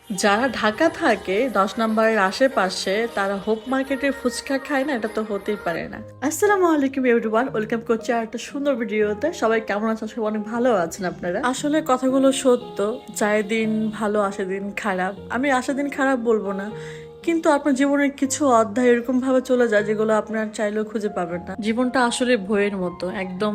যারা ঢাকা থাকে 10 নম্বরের আশেপাশে তারা হোপ মার্কেটের ফুচকা খায় না, এটা তো হতেই পারে না। আসসালামু আলাইকুম এভরিওয়ান, ওয়েলকাম করছি আর একটা সুন্দর ভিডিওতে। সবাই কেমন আছেন? সবাই অনেক ভালো আছেন আপনারা? আসলে কথাগুলো সত্য, যায় দিন ভালো আসে দিন খারাপ। আমি আসে দিন খারাপ বলবো না, কিন্তু আপনার জীবনের কিছু অধ্যায় এরকম ভাবে চলে যায় যেগুলো আপনার চাইলেও খুঁজে পাবেন না। জীবনটা আসলে বইয়ের মতো, একদম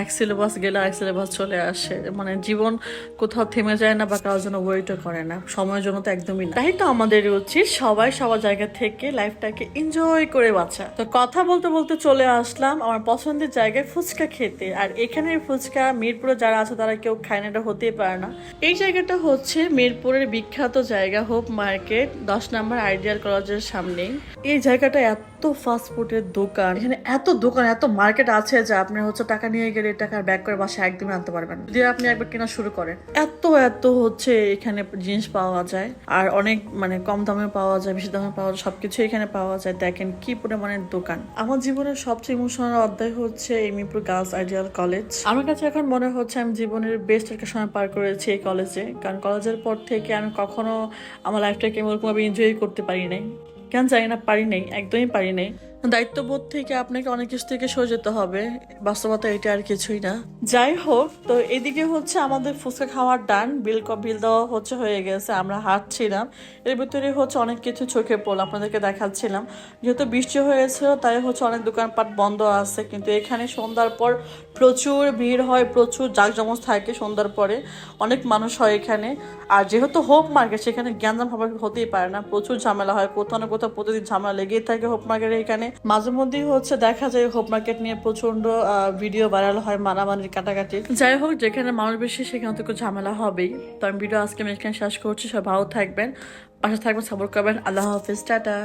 এক সিলেবাস গেলে এক সিলেবাস চলে আসে। মানে জীবন কোথাও থেমে যায় না বা কারোর জন্য ওয়েটও করে না, সময়ের জন্য তো একদমই না। তাই তো আমাদের উচিত সবাই সবার জায়গা থেকে লাইফটাকে এনজয় করে বাঁচা। তো কথা বলতে বলতে চলে আসলাম আমার পছন্দের জায়গায় ফুচকা খেতে। আর এখানের ফুচকা মিরপুরে যারা আছে তারা কেউ খায় না, এটা হতেই পারে না। এই জায়গাটা হচ্ছে মিরপুরের বিখ্যাত জায়গা হোপ মার্কেট, 10 নম্বর আইডিয়াল কলেজের সামনে। এই জায়গাটা এত ফাস্ট ফুডের দোকান, এখানে এত দোকান এত মার্কেট আছে যে আপনি হচ্ছে টাকা নিয়ে গেলে টাকা ব্যাক করে বাসায় একদমই আনতে পারবেন যদি আপনি একবার কেনা শুরু করেন। এত এত হচ্ছে এখানে জিনিস পাওয়া যায়, আর অনেক মানে কম দামে পাওয়া যায়, বেশি দামে পাওয়া যায়, সবকিছু এখানে পাওয়া যায়। দেখেন কি পরিমাণের দোকান। আমার জীবনের সবচেয়ে ইমোশনাল অধ্যায় হচ্ছে এই মিরপুর গার্লস আইডিয়াল কলেজ। আমার কাছে এখন মনে হচ্ছে আমি জীবনের বেস্ট একটা সময় পার করেছি এই কলেজে, কারণ কলেজের পর থেকে আমি কখনো আমার লাইফটাকে ওরকমভাবে এনজয় করতে পারি নাই। কেন জানি না, পারি নাই, একদমই পারি নাই। দায়িত্ববোধ থেকে আপনাকে অনেক কিছু থেকে সরে যেতে হবে, বাস্তবতা এটা আর কিছুই না। যাই হোক, তো এদিকে হচ্ছে আমাদের ফুচকা খাওয়ার ডান, বিল দেওয়া হচ্ছে হয়ে গেছে। আমরা হাঁটছিলাম, এর ভিতরে হচ্ছে অনেক কিছু চোখে পড়লো, আপনাদেরকে দেখাচ্ছিলাম। যেহেতু বৃষ্টি হয়েছিল তাই হচ্ছে অনেক দোকানপাট বন্ধ আছে, কিন্তু এখানে সন্ধ্যার পর প্রচুর ভিড় হয়, প্রচুর জাঁকজমক থাকে। সন্ধ্যার পরে অনেক মানুষ হয় এখানে। আর যেহেতু হোপ মার্কেট, সেখানে গ্যাঞ্জাম হতেই পারে না, প্রচুর ঝামেলা হয়, কোথাও না কোথাও প্রতিদিন ঝামেলা লেগেই থাকে হোপ মার্কেটে। এখানে মাঝে মধ্যেই হচ্ছে দেখা যায় হোপ মার্কেট নিয়ে প্রচন্ড ভিডিও ভাইরাল হয়, মারামারি কাটাকাটি। যাই হোক, যেখানে মানুষ বেশি সেখানে তো ঝামেলা হবেই। তো আমি ভিডিও আজকে আমি এখানে শেষ করছি। সব ভালো থাকবেন, পাশে থাকবেন, সাপোর্ট করবেন। আল্লাহ হাফিজ, টাটা।